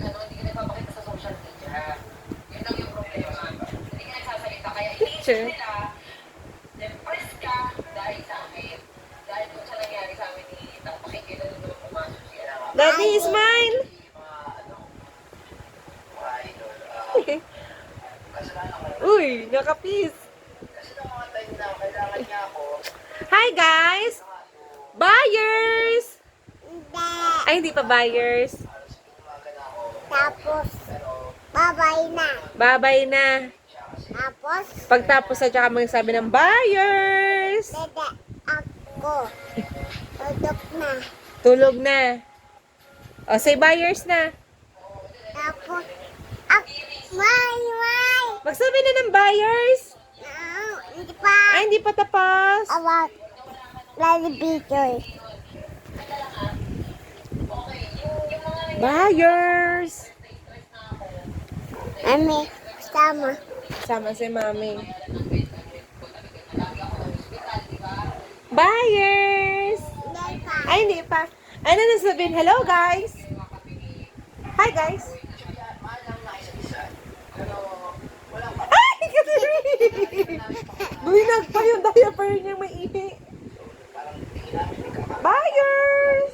ano, hindi ka nagpapakita sa social media. Yun lang yung problema. Hindi ka nagsasalita. Kaya iniisip nila, depress ka dahil sa akin. Dahil kung sa nangyari sa amin ni Tang, makikita nyo naman pumasok siya. Daddy, smile! Uy, nakapis. Hi guys! Buyers! Ay, hindi pa buyers. Tapos, babay na. Babay na. Tapos, Pagtapos na tsaka magsabi ng buyers. dede ako. Tudok na. Tulog na. O, say buyers na. Tapos, may. Magsabi na ng buyers. No, hindi pa. Ay, hindi pa tapos. About bloody picture. Buyers. Mami, sama. Sama si mami. Buyers. Hindi pa. Ay, hindi pa. Ano na sabihin? Hello, guys. Hi, guys. Ay, kasi buhinag pa yung diaper niya may ihi. Buyers.